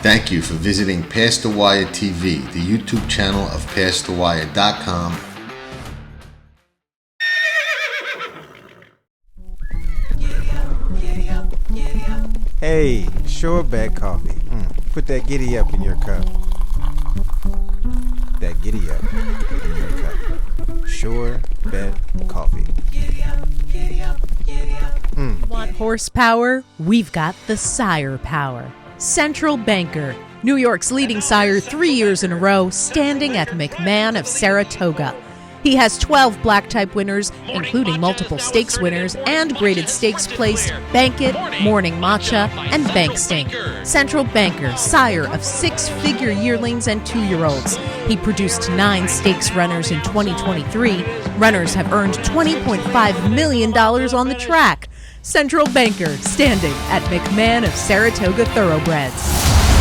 Thank you for visiting Past the Wire TV, the YouTube channel of PastTheWire.com. Hey, Sure Bet Coffee. Put that giddy up in your cup. That giddy up in your cup. Sure Bet Coffee. Want horsepower? We've got the Sire Power. Central Banker, New York's leading sire 3 years in a row, standing at McMahon of Saratoga. He has 12 black type winners, including multiple stakes winners and graded stakes placed Bankit, Morning Matcha, and Bank Stink. Central Banker, sire of 6-figure yearlings and 2-year-olds. He produced 9 stakes runners in 2023. Runners have earned $20.5 million on the track. Central Banker, standing at McMahon of Saratoga Thoroughbreds.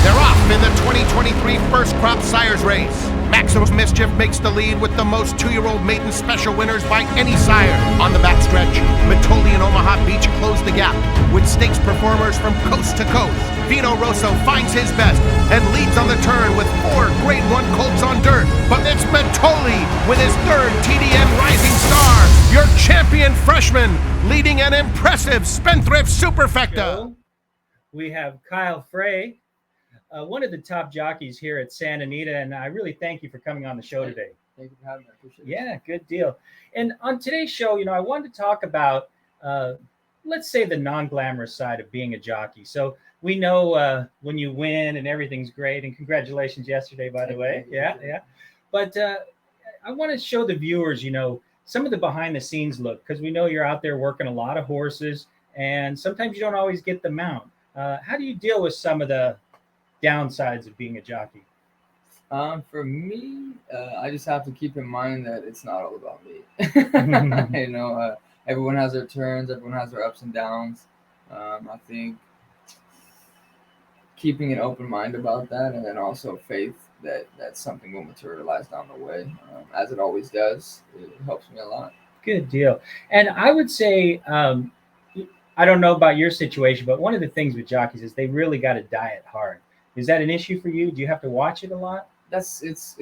They're off in the 2023 First Crop Sires race. Maximum Mischief makes the lead with the most 2-year-old maiden special winners by any sire. On the backstretch, Mitoli and Omaha Beach close the gap with stakes performers from coast to coast. Vino Rosso finds his best and leads on the turn with 4 Grade 1 colts on dirt. But it's Mitoli with his 3rd TDN Rising Star, your champion freshman, leading an impressive Spendthrift Superfecta. We have Kyle Frey, one of the top jockeys here at Santa Anita, and I really thank you for coming on the show today. Thank you for having me. I appreciate it. Yeah, good deal. And on today's show, I wanted to talk about, let's say, the non-glamorous side of being a jockey. So we know when you win and everything's great, and congratulations yesterday, by the way. Yeah. But I want to show the viewers, some of the behind-the-scenes look, because we know you're out there working a lot of horses, and sometimes you don't always get the mount. How do you deal with some of the downsides of being a jockey? For me, I just have to keep in mind that it's not all about me. Everyone has their turns, everyone has their ups and downs. I think keeping an open mind about that, and then also faith that something will materialize down the way, as it always does. It helps me a lot. Good deal. And I would say, I don't know about your situation, but one of the things with jockeys is they really got to diet hard. Is that an issue for you? Do you have to watch it a lot? It's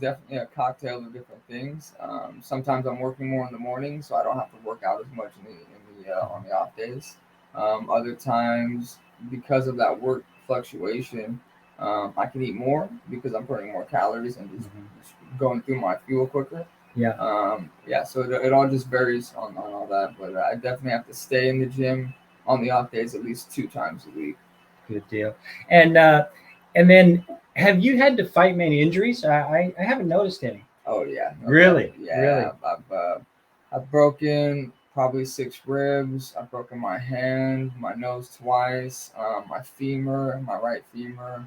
definitely a cocktail of different things. Sometimes I'm working more in the morning, so I don't have to work out as much on the off days. Other times, because of that work fluctuation, I can eat more because I'm burning more calories and just going through my fuel quicker. So it all just varies on all that, but I definitely have to stay in the gym on the off days at least 2 times a week. Good deal. And then have you had to fight many injuries? I haven't noticed any. Oh yeah. Really? Yeah. Really? I've broken probably 6 ribs. I've broken my hand, my nose twice, my femur, my right femur,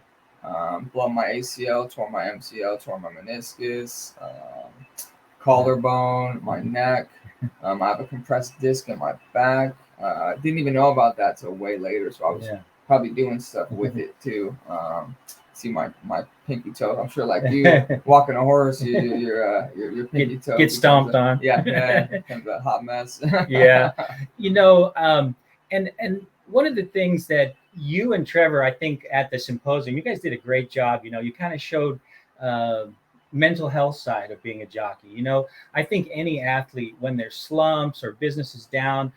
blown my ACL, tore my MCL, tore my meniscus, collarbone, my neck. I have a compressed disc in my back. I didn't even know about that till way later, so I was probably doing stuff with it too. See my pinky toe. I'm sure, like you walking a horse, your pinky toe get stomped on. Yeah, becomes a hot mess. Yeah, and one of the things that you and Trevor, I think, at the symposium, you guys did a great job. You kind of showed mental health side of being a jockey. I think any athlete, when there's slumps or business is down,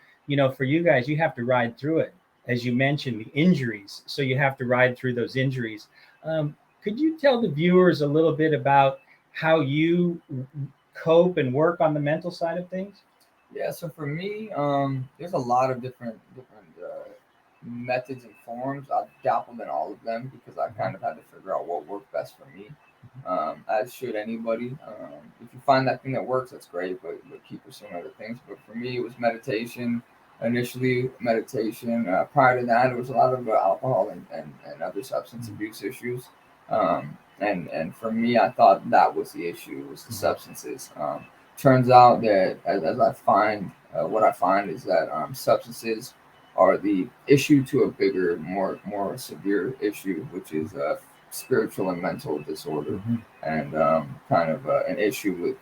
for you guys, you have to ride through it. As you mentioned, the injuries. So you have to ride through those injuries. Could you tell the viewers a little bit about how you cope and work on the mental side of things? Yeah, so for me, there's a lot of different methods and forms. I've dabbled in all of them because I kind of had to figure out what worked best for me, as should anybody. If you find that thing that works, that's great, but keep pursuing other things. But for me, it was meditation. Initially, meditation. Prior to that, it was a lot of alcohol and other substance abuse issues. And for me, I thought that was the issue, was the substances. Turns out that as I find, what I find is that substances are the issue to a bigger, more severe issue, which is spiritual and mental disorder, and kind of an issue with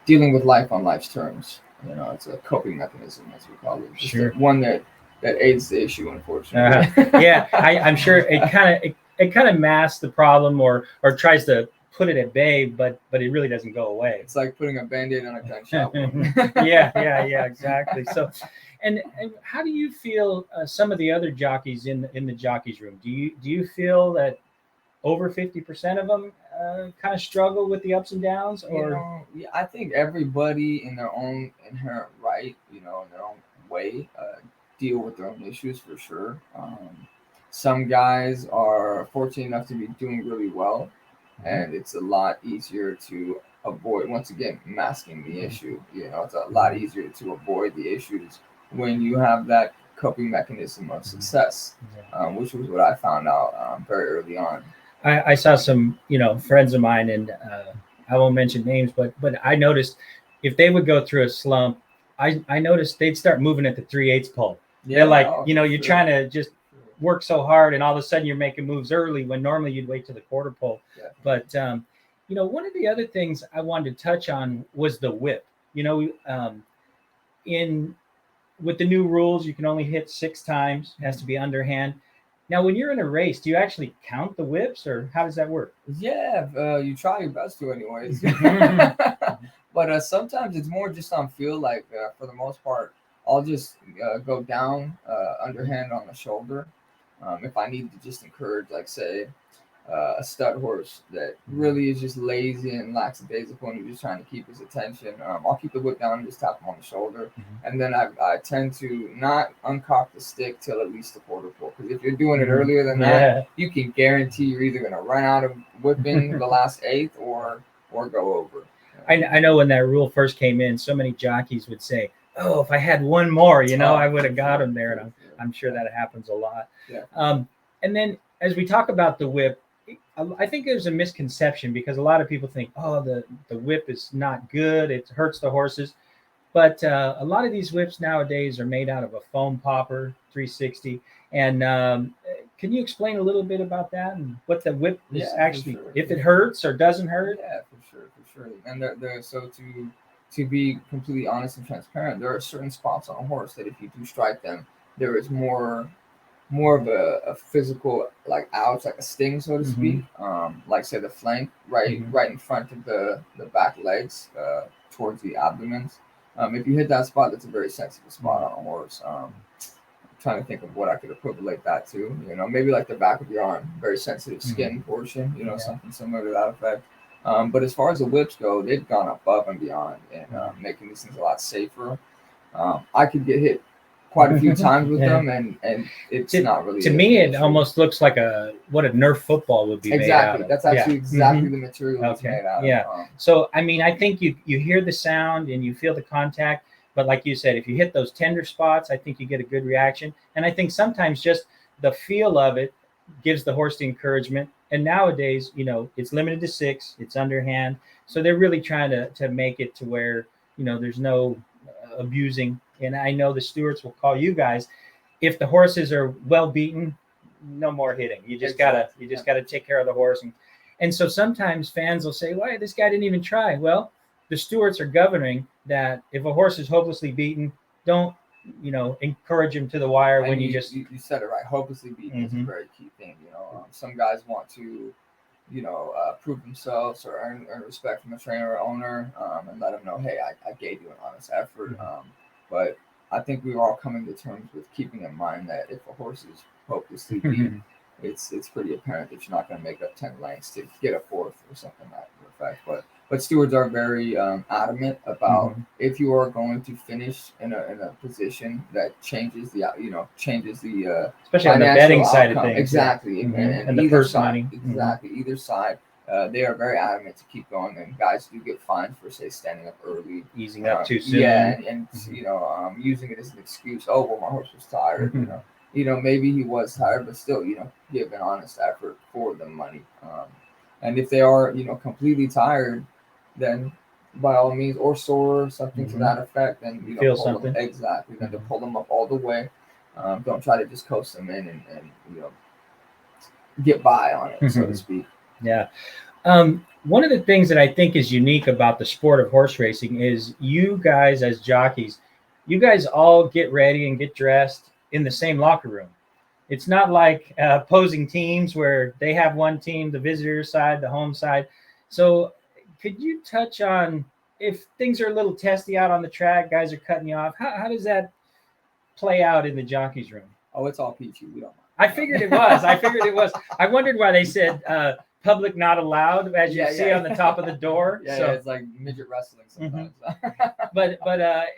dealing with life on life's terms. It's a coping mechanism, as we call it. Just one that aids the issue, unfortunately. Yeah, I'm sure it kind of it kind of masks the problem or tries to put it at bay, but it really doesn't go away. It's like putting a Band-Aid on a gunshot wound. yeah, exactly. So, and how do you feel some of the other jockeys in the jockeys room? Do you feel that over 50% of them kind of struggle with the ups and downs? Or Yeah, I think everybody in their own inherent right, in their own way, deal with their own issues for sure. Some guys are fortunate enough to be doing really well, and it's a lot easier to avoid, once again, masking the issue. It's a lot easier to avoid the issues when you have that coping mechanism of success, which was what I found out very early on. I saw some, friends of mine, and I won't mention names, but I noticed if they would go through a slump, I noticed they'd start moving at the 3/8 pole. Yeah, they're like, you're trying to just work so hard, and all of a sudden you're making moves early when normally you'd wait to the quarter pole. Yeah. But one of the other things I wanted to touch on was the whip. With the new rules, you can only hit 6 times. It has to be underhand. Now, when you're in a race, do you actually count the whips, or how does that work? Yeah, you try your best to anyways. But sometimes it's more just on feel. Like for the most part, I'll just go down underhand on the shoulder. If I need to just encourage, like say, a stud horse that really is just lazy and lackadaisical and you're just trying to keep his attention, I'll keep the whip down and just tap him on the shoulder. And then I tend to not uncock the stick till at least the quarter pole, because if you're doing it earlier than that, you can guarantee you're either going to run out of whipping the last eighth or go over. I know when that rule first came in, so many jockeys would say, oh, if I had one more, I would have got him there. And I'm sure that happens a lot. Yeah. And then as we talk about the whip, I think there's a misconception, because a lot of people think, oh, the whip is not good. It hurts the horses. But a lot of these whips nowadays are made out of a foam popper 360. And can you explain a little bit about that and what the whip is actually, if it hurts or doesn't hurt? Yeah, for sure. And so to be completely honest and transparent, there are certain spots on a horse that if you do strike them, there is more of a physical, like ouch, like a sting, so to speak. Like say the flank, right in front of the back legs, towards the abdomen. If you hit that spot, that's a very sensitive spot on a horse. I'm trying to think of what I could equate that to. Maybe like the back of your arm, very sensitive skin portion. Something similar to that effect. But as far as the whips go, they've gone above and beyond in making these things a lot safer. I could get hit quite a few times with them, and it's not really. To me, it almost looks like what a Nerf football would be made out of. That's actually exactly the material it's made out of. Yeah. So, I mean, I think you hear the sound and you feel the contact, but like you said, if you hit those tender spots, I think you get a good reaction. And I think sometimes just the feel of it gives the horse the encouragement. And nowadays, it's limited to 6, it's underhand. So they're really trying to make it to where, there's no abusing. And I know the stewards will call you guys if the horses are well beaten. No more hitting. You just gotta take care of the horse. And so sometimes fans will say, "Why, this guy didn't even try." Well, the stewards are governing that if a horse is hopelessly beaten, don't encourage him to the wire. When you said it right. Hopelessly beaten is a very key thing. Some guys want to prove themselves or earn respect from a trainer or owner, and let them know, hey, I gave you an honest effort. But I think we're all coming to terms with keeping in mind that if a horse is hopelessly beaten, it's pretty apparent that you're not going to make up 10 lengths to get a fourth or something like that effect. But stewards are very adamant about if you are going to finish in a position that changes the especially on the betting outcome. Side of things. Exactly. And the purse money. Exactly. Either side. They are very adamant to keep going, and guys do get fined for, say, standing up early, easing up too soon. Yeah, and using it as an excuse. Oh, well, my horse was tired. Maybe he was tired, but still, give an honest effort for the money. And if they are, completely tired, then by all means, or sore, or something to that effect, then feel something. Exactly. Then to pull them up all the way. Don't try to just coast them in and get by on it, so to speak. Yeah. One of the things that I think is unique about the sport of horse racing is you guys as jockeys, you guys all get ready and get dressed in the same locker room. It's not like opposing teams where they have one team, the visitor side, the home side. So could you touch on if things are a little testy out on the track, guys are cutting you off, how does that play out in the jockey's room? Oh, it's all peachy. We don't mind. I figured it was. I wondered why they said public not allowed, as you see on the top of the door. Yeah, so, it's like midget wrestling sometimes. but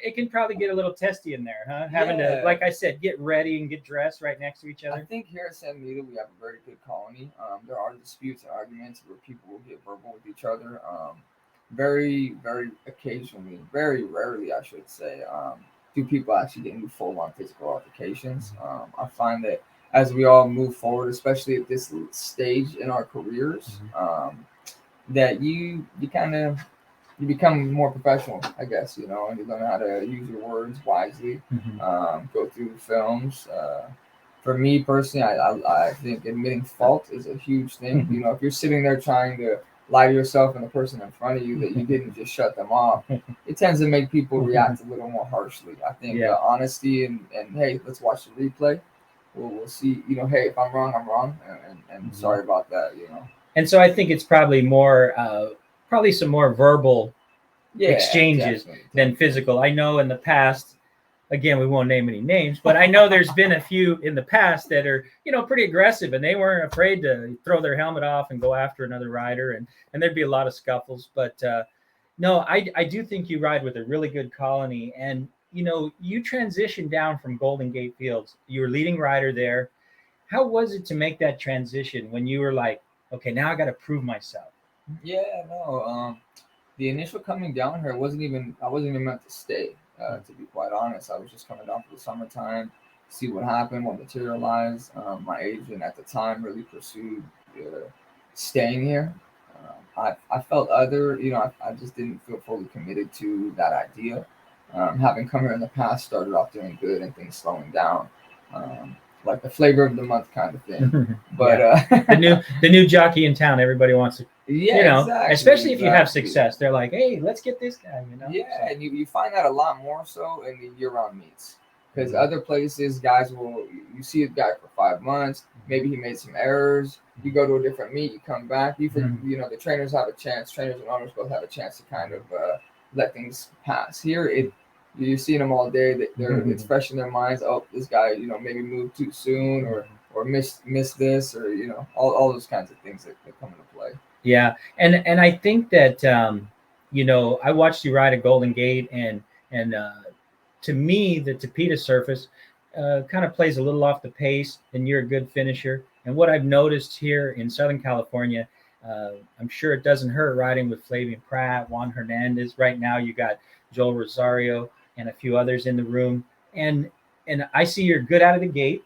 it can probably get a little testy in there, huh? Having to, like I said, get ready and get dressed right next to each other. I think here at Santa Anita we have a very good colony. There are disputes and arguments where people will get verbal with each other. Very, very occasionally, very rarely, I should say, do people actually get into full-on physical altercations. I find that as we all move forward, especially at this stage in our careers, that you become more professional, I guess, and you learn how to use your words wisely, go through films. For me personally, I think admitting fault is a huge thing. If you're sitting there trying to lie to yourself and the person in front of you that you didn't just shut them off, it tends to make people react a little more harshly. I think honesty and hey, let's watch the replay. We'll see, hey, if I'm wrong, I'm wrong. And sorry about that, And so I think it's probably more, some more verbal exchanges than physical. I know in the past, again, we won't name any names, but I know there's been a few in the past that are, pretty aggressive, and they weren't afraid to throw their helmet off and go after another rider, and there'd be a lot of scuffles. But no, I do think you ride with a really good colony, and you transitioned down from Golden Gate Fields. You were leading rider there. How was it to make that transition when you were like, okay, now I got to prove myself? Yeah, no. The initial coming down here I wasn't even meant to stay. To be quite honest, I was just coming down for the summertime, see what happened, what materialized. My agent at the time really pursued staying here. I felt I just didn't feel fully committed to that idea. Having come here in the past, started off doing good and things slowing down, like the flavor of the month kind of thing. But the new jockey in town, everybody wants to. Exactly, especially if you have success, they're like, hey, let's get this guy. Yeah, and you find that a lot more so in the year-round meets, because other places, guys you see a guy for 5 months, maybe he made some errors. You go to a different meet, you come back. The trainers have a chance. Trainers and owners both have a chance to kind of let things pass. Here, you're seeing them all day. It's fresh in their minds. Oh, this guy, maybe moved too soon or missed this, or all those kinds of things that come into play. Yeah, and I think that I watched you ride at Golden Gate, and to me the Tapeta surface kind of plays a little off the pace, and you're a good finisher. And what I've noticed here in Southern California, I'm sure it doesn't hurt riding with Flavien Prat, Juan Hernandez. Right now you got Joel Rosario and a few others in the room, and I see you're good out of the gate.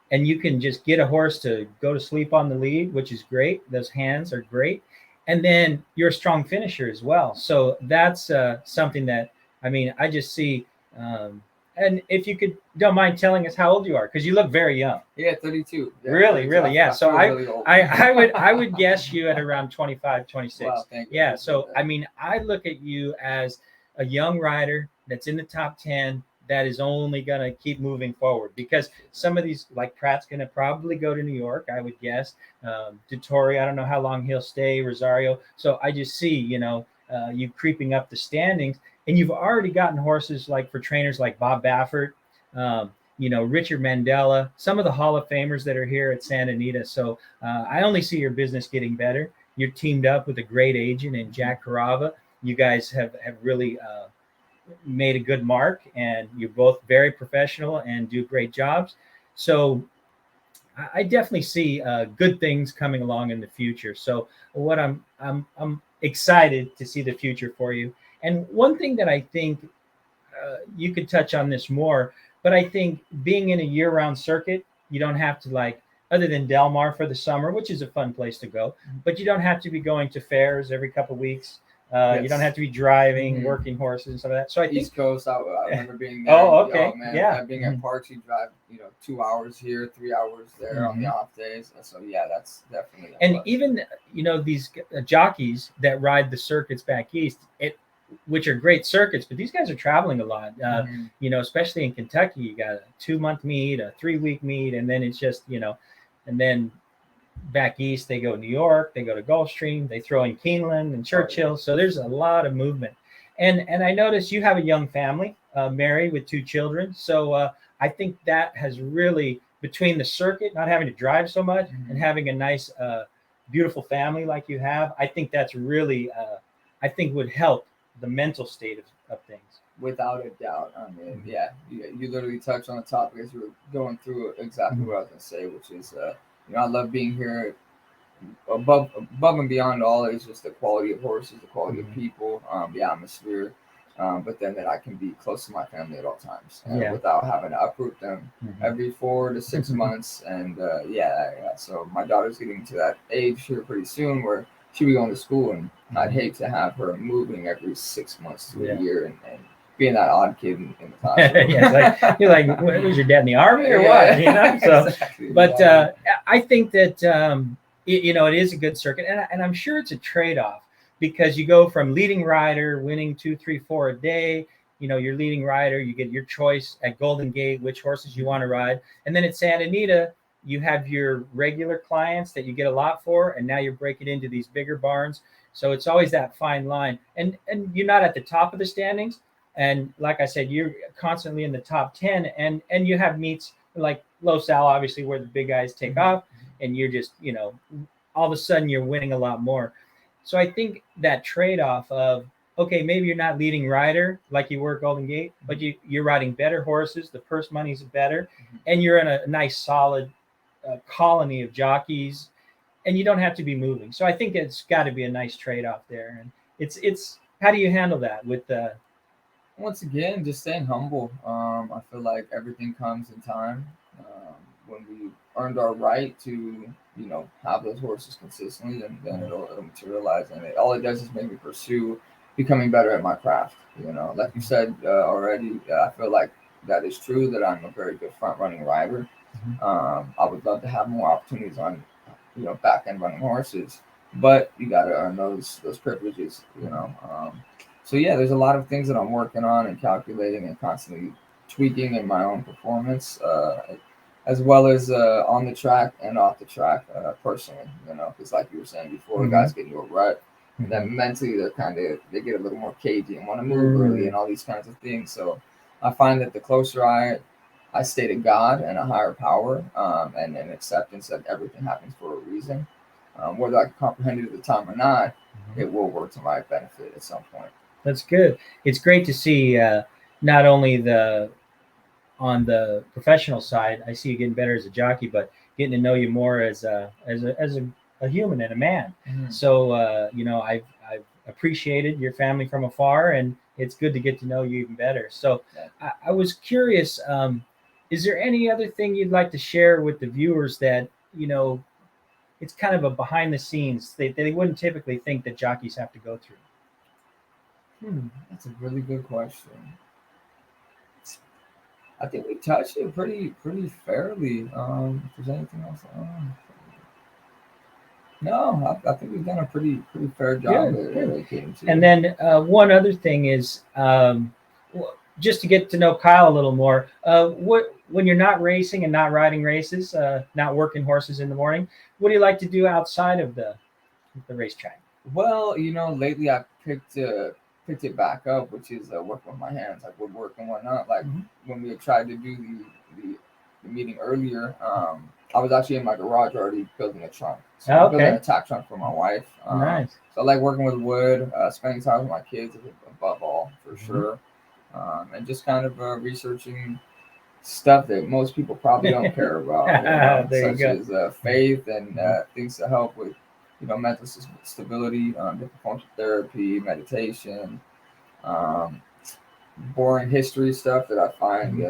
And you can just get a horse to go to sleep on the lead, which is great. Those hands are great. And then you're a strong finisher as well. So that's something that, I just see. And if you don't mind telling us how old you are, because you look very young. Yeah, 32. Yeah, really? Yeah. So really I would guess you at around 25, 26. Wow, thank you. Yeah. So, I look at you as a young rider that's in the top 10, that is only going to keep moving forward, because some of these, like Pratt's going to probably go to New York, I would guess. Dettori, I don't know how long he'll stay, Rosario. So I just see, you creeping up the standings, and you've already gotten horses like for trainers like Bob Baffert, Richard Mandela, some of the Hall of Famers that are here at Santa Anita. So I only see your business getting better. You're teamed up with a great agent in Jack Carava. You guys have really made a good mark, and you're both very professional and do great jobs. So I definitely see good things coming along in the future. So what I'm excited to see the future for you. And one thing that I think you could touch on this more, but I think being in a year-round circuit, you don't have to, other than Del Mar for the summer, which is a fun place to go, but you don't have to be going to fairs every couple of weeks. Yes. You don't have to be driving, working horses and some of that. So I think East Coast, I remember being there. Oh, okay. Man, being at parks, you drive, 2 hours here, 3 hours there on the off days. So yeah, that's definitely. And even these jockeys that ride the circuits back east, which are great circuits, but these guys are traveling a lot. You know, especially in Kentucky, you got a 2-month meet, a 3-week meet, and then it's just, you know, and then back east they go New York, they go to Gulfstream, they throw in Keeneland and Churchill. So there's a lot of movement. And I noticed you have a young family, married with 2 children. So I think that has really, between the circuit, not having to drive so much, and having a nice, beautiful family like you have, I think that's really, I think would help the mental state of things. Without a doubt. I mean, yeah, you literally touched on the topic as you were going through exactly what I was going to say, which is, you know, I love being here. Above and beyond all is just the quality of horses, the quality of people, the atmosphere, but then that I can be close to my family at all times, without having to uproot them every 4 to 6 months. And so my daughter's getting to that age here pretty soon where she'll be going to school, and I'd hate to have her moving every 6 months to a year and being that odd kid in the classroom. It's you're like, was your dad in the army or what? You know, so exactly. But I think that you know, it is a good circuit, and I'm sure it's a trade-off, because you go from leading rider, winning 2, 3, 4 a day. You know, you're leading rider, you get your choice at Golden Gate which horses you want to ride, and then at Santa Anita you have your regular clients that you get a lot for, and now you're breaking into these bigger barns. So it's always that fine line, and you're not at the top of the standings, and like I said, you're constantly in the top 10, and you have meets like Los Al, obviously, where the big guys take off, and you're just, you know, all of a sudden you're winning a lot more. So I think that trade-off of, okay, maybe you're not leading rider like you were at Golden Gate, but you're riding better horses, the purse money's better, and you're in a nice solid colony of jockeys, and you don't have to be moving. So I think it's got to be a nice trade-off there. And it's how do you handle that with once again, just staying humble. I feel like everything comes in time. When we earned our right to, you know, have those horses consistently, and then it'll materialize. And all it does is make me pursue becoming better at my craft. You know, like you said already, I feel like that is true, that I'm a very good front running rider. I would love to have more opportunities on, you know, back end running horses, but you got to earn those privileges, you know. So yeah, there's a lot of things that I'm working on and calculating and constantly tweaking in my own performance, as well as on the track and off the track, personally, you know, because like you were saying before, guys get into a rut, and then mentally they get a little more cagey and want to move early and all these kinds of things. So I find that the closer I stay to God and a higher power, and an acceptance that everything happens for a reason, whether I can comprehend it at the time or not, it will work to my benefit at some point. That's good. It's great to see not only on the professional side, I see you getting better as a jockey, but getting to know you more as a human and a man. So you know, I've appreciated your family from afar, and it's good to get to know you even better. So I was curious, is there any other thing you'd like to share with the viewers that, you know, it's kind of a behind the scenes they wouldn't typically think that jockeys have to go through? That's a really good question. I think we touched it pretty fairly. If there's anything else, no, I think we've done a pretty fair job. And then one other thing is, just to get to know Kyle a little more, when you're not racing and not riding races, not working horses in the morning, what do you like to do outside of the racetrack? Well, you know, lately I picked it back up, which is working with my hands, like woodwork and whatnot. Like when we had tried to do the meeting earlier, I was actually in my garage already building a trunk. So I'm building a tack trunk for my wife. Nice. So I like working with wood, spending time with my kids above all, for sure. And just kind of researching stuff that most people probably don't care about, such as faith and things to help with, you know, mental stability, different forms of therapy, meditation, boring history stuff that I find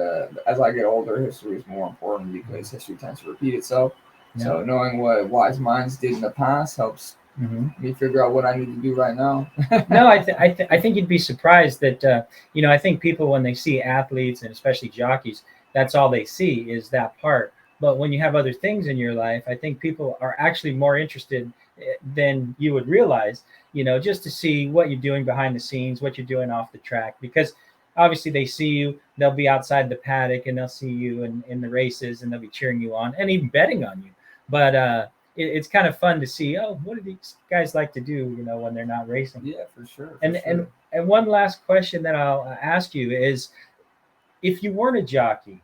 as I get older, history is more important because history tends to repeat itself. So knowing what wise minds did in the past helps me figure out what I need to do right now. No, I think you'd be surprised that, you know, I think people, when they see athletes and especially jockeys, that's all they see is that part. But when you have other things in your life, I think people are actually more interested than you would realize, just to see what you're doing behind the scenes, what you're doing off the track, because obviously they see you, they'll be outside the paddock and they'll see you in the races and they'll be cheering you on and even betting on you. But it's kind of fun to see, oh, what do these guys like to do, when they're not racing? Yeah, for sure. And one last question that I'll ask you is, if you weren't a jockey,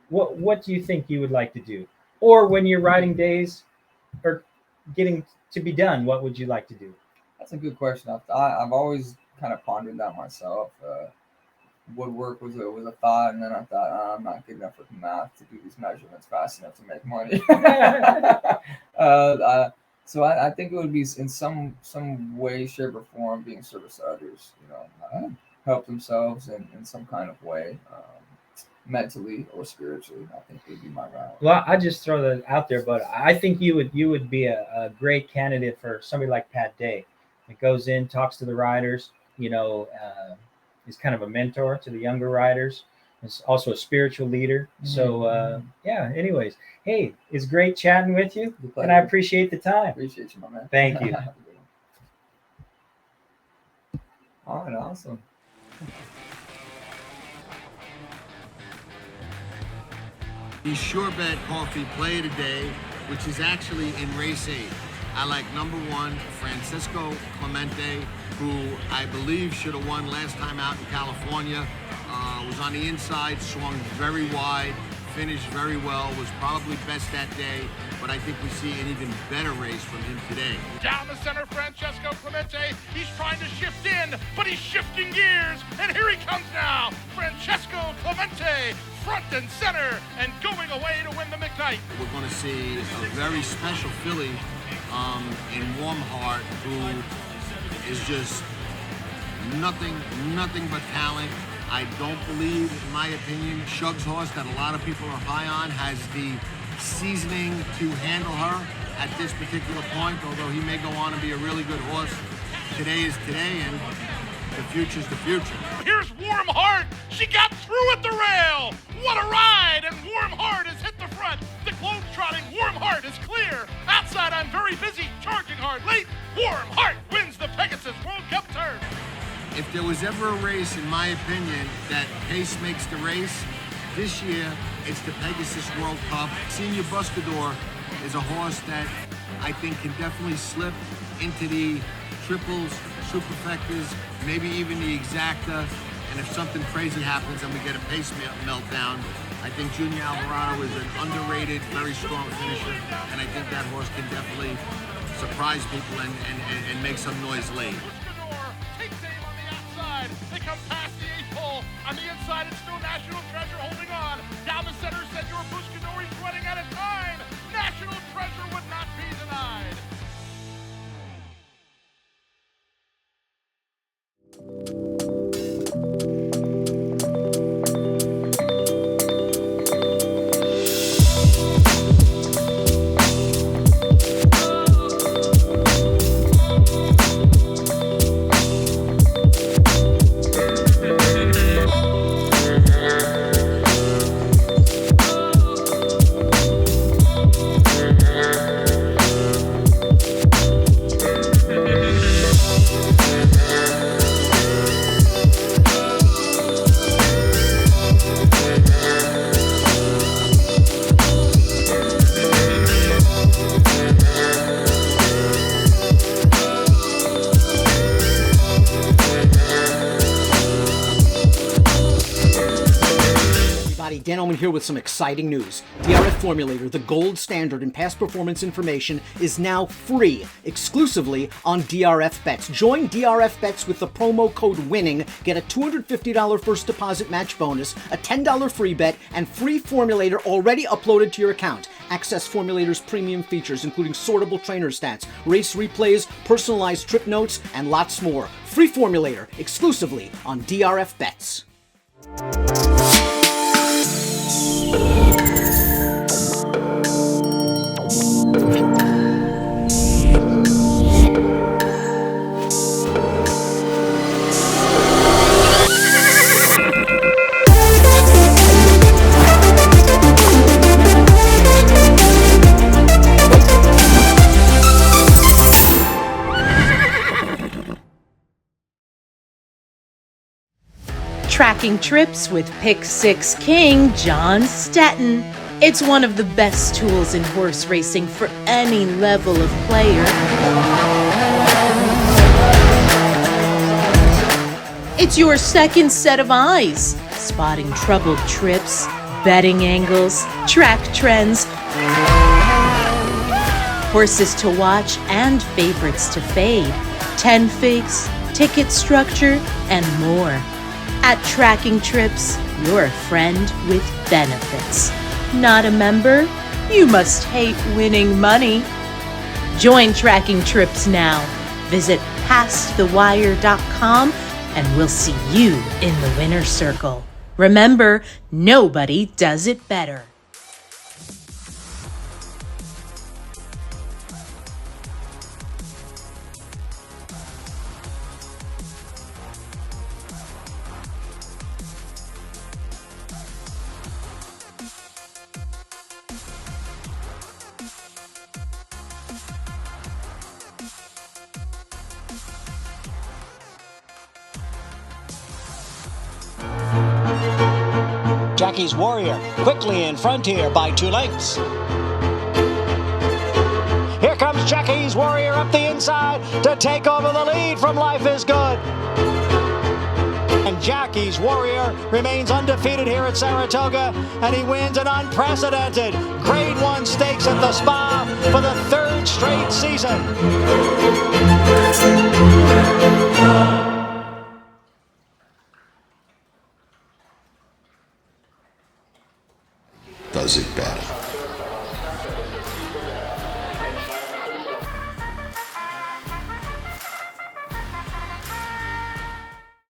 what do you think you would like to do? Or when your riding days are getting to be done, what would you like to do? That's a good question. I've always kind of pondered that myself. Woodwork was a thought, and then I thought, I'm not good enough with math to do these measurements fast enough to make money. So I think it would be in some way, shape, or form being service to others. Help themselves in some kind of way, mentally or spiritually. I think would be my route. Well, I just throw that out there, but I think you would be a great candidate for somebody like Pat Day. That goes in, talks to the riders, is kind of a mentor to the younger riders. Is also a spiritual leader. So anyways, hey, it's great chatting with you, and I appreciate the time. Appreciate you, my man. Thank you. All right, awesome. The Sure Bet Coffee Play Today, which is actually in race 8. I like number 1, Francisco Clemente, who I believe should have won last time out in California. Was on the inside, swung very wide, finished very well, was probably best that day, but I think we see an even better race from him today. Down the center, Francesco Clemente. He's trying to shift in, but he's shifting gears. And here he comes now. Francesco Clemente, front and center, and going away to win the McKnight. We're going to see a very special filly in Warm Heart, who is just nothing but talent. I don't believe, in my opinion, Shug's horse that a lot of people are high on has the seasoning to handle her at this particular point, although he may go on and be a really good horse. Today is today, and the future's the future. Here's Warm Heart. She got through at the rail. What a ride, and Warm Heart has hit the front. The globe-trotting Warm Heart is clear. Outside, I'm very busy, charging hard late. Warm Heart wins the Pegasus World Cup turn. If there was ever a race, in my opinion, that pace makes the race, this year it's the Pegasus World Cup. Senior Buscador is a horse that I think can definitely slip into the triples, superfectas, maybe even the exacta. And if something crazy happens and we get a pace meltdown, I think Junior Alvarado is an underrated, very strong finisher. And I think that horse can definitely surprise people and make some noise late. They come past the 8th pole. On the inside, it's still National Treasure holding on. Down the center, Senor Buscadori's running out of time. National Treasure would not be denied. Dan Oman here with some exciting news. DRF Formulator, the gold standard in past performance information, is now free exclusively on DRF Bets. Join DRF Bets with the promo code WINNING. Get a $250 first deposit match bonus, a $10 free bet, and free Formulator already uploaded to your account. Access Formulator's premium features, including sortable trainer stats, race replays, personalized trip notes, and lots more. Free Formulator exclusively on DRF Bets. Tracking Trips with Pick 6 King John Stetton. It's one of the best tools in horse racing for any level of player. It's your second set of eyes, spotting troubled trips, betting angles, track trends, horses to watch and favorites to fade, 10 figs, ticket structure, and more. At Tracking Trips, you're a friend with benefits. Not a member? You must hate winning money. Join Tracking Trips now. Visit pastthewire.com and we'll see you in the winner's circle. Remember, nobody does it better. Jockey's Warrior quickly in front here by 2 lengths. Here comes Jockey's Warrior up the inside to take over the lead from Life is Good. And Jockey's Warrior remains undefeated here at Saratoga, and he wins an unprecedented Grade 1 stakes at the Spa for the 3rd straight season. Does it better.